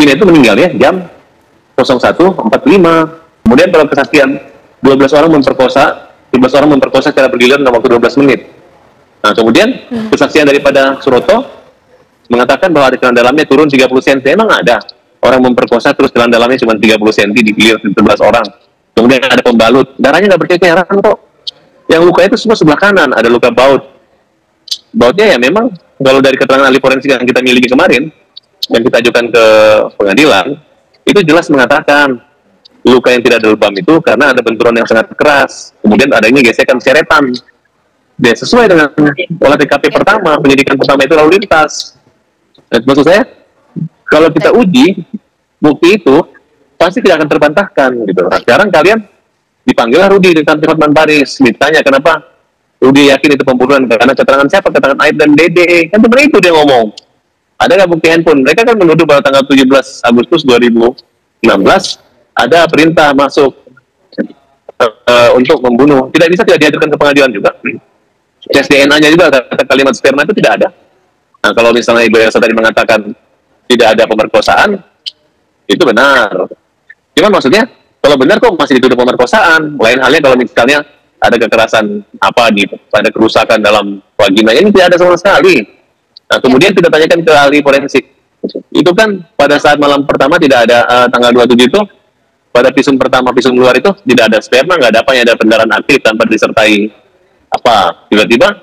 istrinya itu meninggalnya jam 01.45. Kemudian kalau kesaksian 12 orang memperkosa, 13 orang memperkosa secara bergiliran dalam waktu 12 menit. Nah, kemudian kesaksian daripada Suroto mengatakan bahwa ada celana dalamnya turun 30 cm. Emang ada orang memperkosa terus celana dalamnya cuma 30 cm digilir 13 orang. Kemudian ada pembalut, darahnya nggak berceceran kok. Yang luka itu semua sebelah kanan, ada luka baut. Bautnya ya memang kalau dari keterangan ahli forensik yang kita miliki kemarin, yang kita ajukan ke pengadilan, itu jelas mengatakan luka yang tidak ada lebam itu karena ada benturan yang sangat keras. Kemudian adanya gesekan seretan. Dan sesuai dengan olah TKP pertama, penyidikan pertama itu lalu lintas. Dan maksud saya, kalau kita uji bukti itu pasti tidak akan terbantahkan gitu. Nah, sekarang kalian dipanggillah Rudi di kantor Hotman Paris, ditanya kenapa Rudi yakin itu pembunuhan karena keterangan siapa, keterangan Aib dan Dede, kan sebenarnya itu dia ngomong. Ada nggak bukti handphone? Mereka kan menuduh pada tanggal 17 Agustus 2016 ada perintah masuk untuk membunuh. Tidak dihadirkan ke pengadilan juga. Tes DNA-nya juga kata kalimat sperma itu tidak ada. Nah, kalau misalnya Ibu Elsa tadi mengatakan tidak ada pemerkosaan, itu benar. Cuman maksudnya, kalau benar kok masih dituduh pemerkosaan. Lain halnya kalau misalnya ada kekerasan apa gitu, ada kerusakan dalam vagina, ini tidak ada sama sekali. Nah, kemudian kita tanyakan ke ahli forensik. Itu kan pada saat malam pertama tidak ada tanggal 27 itu, pada visum pertama, visum luar itu tidak ada sperma, nggak ada apa, ada pendarahan aktif tanpa disertai apa. Tiba-tiba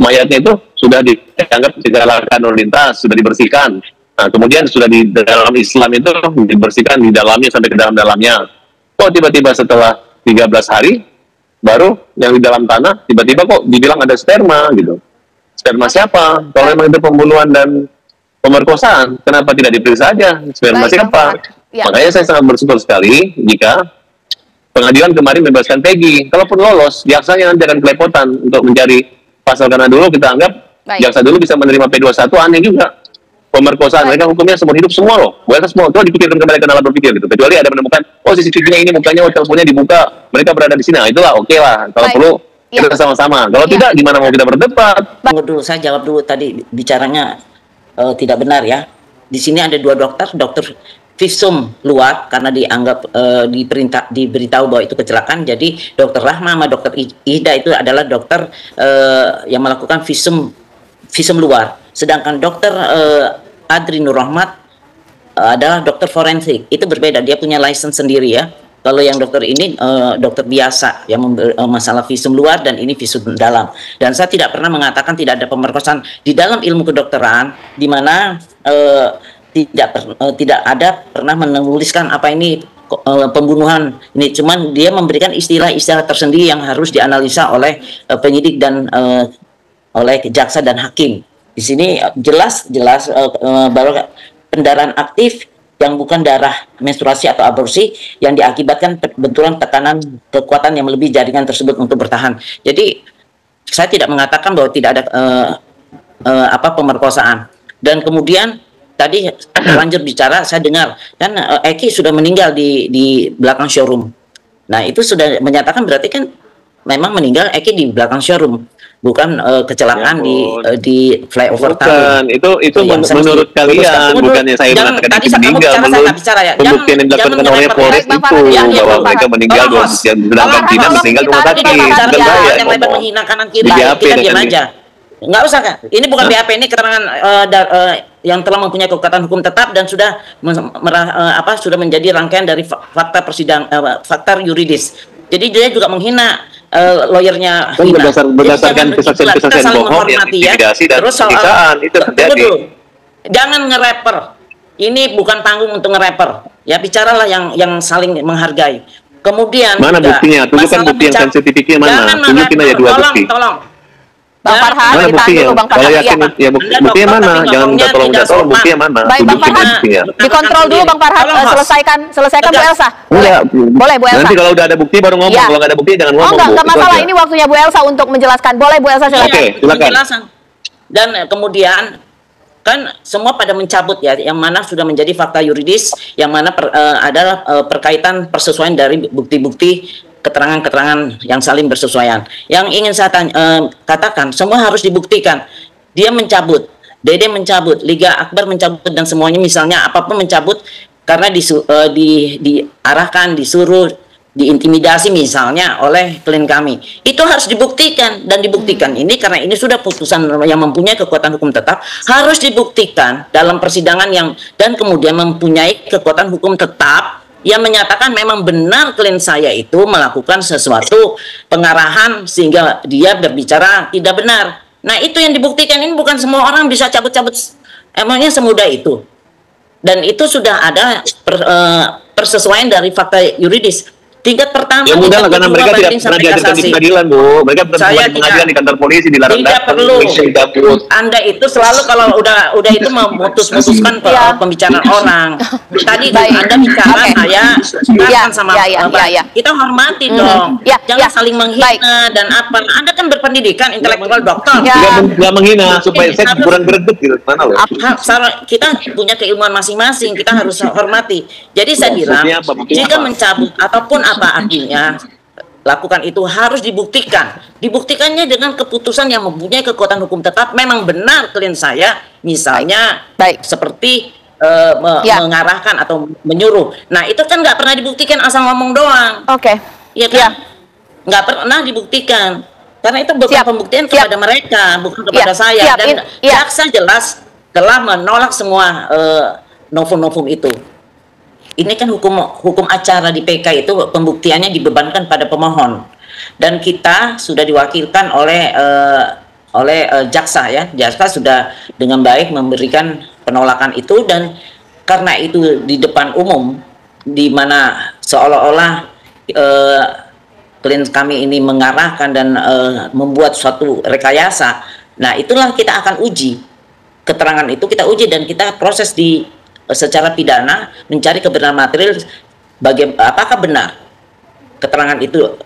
mayatnya itu sudah dianggap digalakan lalu lintas, sudah dibersihkan. Nah, kemudian sudah di dalam Islam itu dibersihkan di dalamnya sampai ke dalam-dalamnya. Kok tiba-tiba setelah 13 hari, baru yang di dalam tanah, tiba-tiba kok dibilang ada sperma gitu. Sperma siapa? Kalau memang itu pembunuhan dan pemerkosaan, kenapa tidak diperiksa aja sperma siapa? Ya. Makanya saya sangat bersyukur sekali jika pengadilan kemarin bebaskan Peggy. Kalaupun lolos, jaksanya nanti akan kelepotan untuk mencari pasal, karena dulu kita anggap jaksa dulu bisa menerima P21, aneh juga. Pemerkosaan, mereka hukumnya seumur hidup semua loh. Mereka semua, itu dipikirkan kembali ke dalam berpikir gitu. Kecuali ada menemukan, oh CCTV-nya ini mukanya, oh teleponnya dibuka, mereka berada di sini. Nah, itulah oke lah. Kalau perlu kita sama-sama. Kalau tidak, gimana mau kita berdebat? Tunggu dulu, saya jawab dulu tadi bicaranya tidak benar ya. Di sini ada dua dokter, dokter visum luar karena dianggap diberitahu bahwa itu kecelakaan. Jadi dokter Rahma sama dokter Ida itu adalah dokter yang melakukan visum luar. Sedangkan dokter Adri Nur Rahmat adalah dokter forensik. Itu berbeda, dia punya license sendiri ya. Kalau yang dokter ini dokter biasa yang masalah visum luar dan ini visum dalam. Dan saya tidak pernah mengatakan tidak ada pemerkosaan di dalam ilmu kedokteran, di mana tidak ada pernah menuliskan apa ini pembunuhan ini. Cuman dia memberikan istilah-istilah tersendiri yang harus dianalisa oleh penyidik dan oleh jaksa dan hakim. Di sini jelas bahwa pendarahan aktif yang bukan darah menstruasi atau aborsi yang diakibatkan benturan tekanan kekuatan yang melebihi jaringan tersebut untuk bertahan. Jadi saya tidak mengatakan bahwa tidak ada pemerkosaan. Dan kemudian tadi lanjut bicara, saya dengar kan Eki sudah meninggal di belakang showroom. Nah, itu sudah menyatakan berarti kan memang meninggal Eki di belakang showroom, bukan kecelakaan di flyover tadi. Itu menurut kalian, bukannya saya mengatakan tadi Eki meninggal. Menurut pembuktian yang dilakukan oleh Polres itu bahwa mereka meninggal, sedangkan Tina meninggal rumah sakit. Yang lebar menghina kanan kiri, kita diam aja. Nggak usah kan? Ini bukan BAP, ini keterangan yang telah mempunyai kekuatan hukum tetap dan sudah sudah menjadi rangkaian dari fakta fakta yuridis. Jadi dia juga menghina lawyernya Hina. Berdasarkan kesaksian bohong yang intimidasi dan penyiksaan itu terjadi. Jangan nge-rapper. Ini bukan panggung untuk nge-rapper. Ya bicaralah yang saling menghargai. Kemudian mana buktinya? Tunjukkan bukti yang sensitifnya mana? Tunjukin aja dua bukti. Tolong. Bang Farhan, mana buktinya? Kalau yakin ya buktinya mana? Jangan minta tolong buktinya mana? Baik Bang Farhan, dikontrol dulu Bang Farhan, selesaikan Bu Elsa. Boleh Bu Elsa. Nanti kalau udah ada bukti baru ngomong, kalau nggak ada bukti jangan ngomong. Oh enggak masalah, ini waktunya Bu Elsa untuk menjelaskan. Boleh Bu Elsa silakan. Oke, silakan. Dan kemudian kan semua pada mencabut ya, yang mana sudah menjadi fakta yuridis, yang mana adalah perkaitan persesuaian dari bukti-bukti keterangan-keterangan yang saling bersesuaian. Yang ingin saya katakan, semua harus dibuktikan. Dia mencabut, Dede mencabut, Liga Akbar mencabut, dan semuanya misalnya apapun mencabut karena diarahkan, disuruh, diintimidasi misalnya oleh klien kami. Itu harus dibuktikan, dan dibuktikan ini karena ini sudah putusan yang mempunyai kekuatan hukum tetap, harus dibuktikan dalam persidangan dan kemudian mempunyai kekuatan hukum tetap yang menyatakan memang benar klien saya itu melakukan sesuatu pengarahan sehingga dia berbicara tidak benar. Nah, itu yang dibuktikan. Ini bukan semua orang bisa cabut-cabut, emangnya semudah itu. Dan itu sudah ada persesuaian dari fakta yuridis. Tingkat pertama, ya mudah lah, karena mereka tidak pernah dihadirkan di pengadilan, Bu. Mereka pernah di pengadilan, di kantor polisi, dilarang tidak perlu. Anda itu selalu kalau udah itu memutuskan pembicaraan orang. Tadi Anda bicara saya kan sama kita hormati dong. Jangan saling menghina dan apa. Anda kan berpendidikan intelektual dokter. Nggak menghina supaya saya kurang greget gitu. Mana loh? Kita punya keilmuan masing-masing, kita harus hormati. Jadi saya bilang, jika mencabut ataupun apa artinya, lakukan itu harus dibuktikan. Dibuktikannya dengan keputusan yang mempunyai kekuatan hukum tetap. Memang benar klien saya, misalnya seperti mengarahkan atau menyuruh. Nah, itu kan nggak pernah dibuktikan, asal ngomong doang. Iya kan? Nggak pernah dibuktikan. Karena itu bukan pembuktian kepada mereka, bukan kepada saya. Dan jaksa jelas telah menolak semua novum-novum itu. Ini kan hukum acara di PK itu pembuktiannya dibebankan pada pemohon, dan kita sudah diwakilkan oleh jaksa ya. Jaksa sudah dengan baik memberikan penolakan itu, dan karena itu di depan umum, di mana seolah-olah klien kami ini mengarahkan dan membuat suatu rekayasa. Nah, itulah kita akan uji keterangan itu, kita uji dan kita proses secara pidana, mencari kebenaran material, apakah benar keterangan itu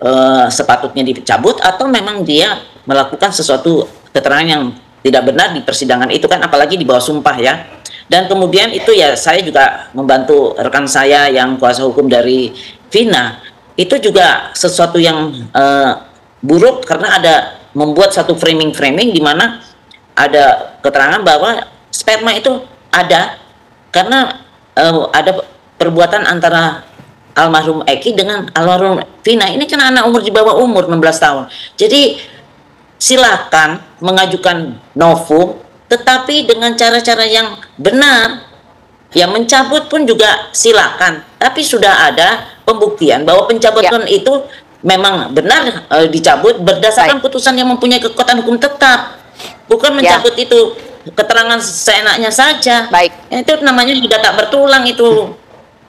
sepatutnya dicabut atau memang dia melakukan sesuatu keterangan yang tidak benar di persidangan itu kan, apalagi di bawah sumpah ya. Dan kemudian itu ya, saya juga membantu rekan saya yang kuasa hukum dari Vina, itu juga sesuatu yang buruk karena ada membuat satu framing di mana ada keterangan bahwa sperma itu ada karena ada perbuatan antara almarhum Eki dengan almarhum Vina. Ini kan anak umur di bawah umur 16 tahun. Jadi silakan mengajukan novum, tetapi dengan cara-cara yang benar. Yang mencabut pun juga silakan, tapi sudah ada pembuktian bahwa pencabutan itu memang benar dicabut berdasarkan putusan yang mempunyai kekuatan hukum tetap, bukan mencabut itu keterangan seenaknya saja. Itu namanya juga tak bertulang itu.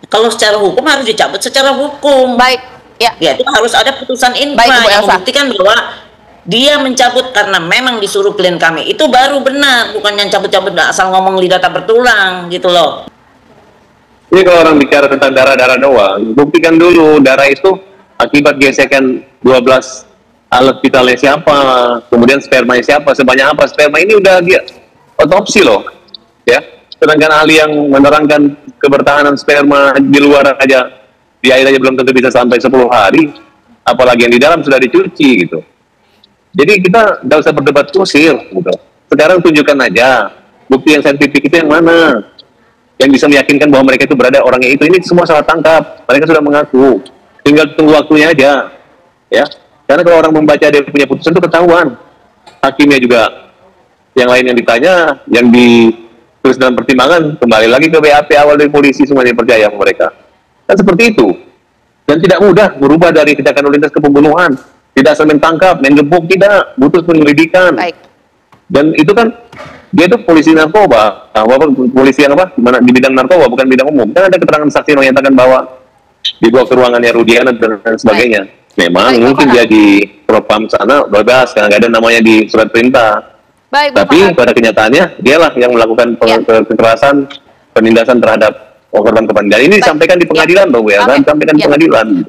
Kalau secara hukum harus dicabut secara hukum. Ya, itu harus ada putusan infra yang membuktikan bahwa dia mencabut karena memang disuruh klien kami. Itu baru benar, bukan yang cabut-cabut asal ngomong lidah tak bertulang gitu loh. Ini kalau orang bicara tentang darah-darah doang, buktikan dulu darah itu akibat gesekan 12 alat vitalnya siapa, kemudian spermanya siapa, sebanyak apa sperma, ini udah dia otopsi loh, ya. Sedangkan ahli yang menerangkan kebertahanan sperma di luar aja, di air aja belum tentu bisa sampai 10 hari, apalagi yang di dalam sudah dicuci gitu. Jadi kita nggak usah berdebat kusir gitu. Sekarang tunjukkan aja bukti yang saintifik itu yang mana, yang bisa meyakinkan bahwa mereka itu berada orangnya itu. Ini semua salah tangkap, mereka sudah mengaku, tinggal tunggu waktunya aja, ya. Karena kalau orang membaca dia punya putusan itu ketahuan, hakimnya juga yang lain yang ditanya, yang ditulis dalam pertimbangan, kembali lagi ke BAP awal dari polisi, semuanya percaya mereka. Kan seperti itu. Dan tidak mudah berubah dari kecelakaan lalu lintas ke pembunuhan. Tidak asal main tangkap, main gebuk, tidak. Butuh penyelidikan. Dan itu kan, dia itu polisi narkoba, polisi yang apa? Di bidang narkoba, bukan bidang umum. Kan ada keterangan saksi yang menyatakan bahwa dibawa ke ruangannya Rudiana dan sebagainya. Memang mungkin dia di propam sana bebas, karena nggak ada namanya di surat perintah. Tapi pada kenyataannya dialah yang melakukan kekerasan, penindasan terhadap korban. Dan ini disampaikan di pengadilan, Bu ya, kan? Sampaikan di pengadilan.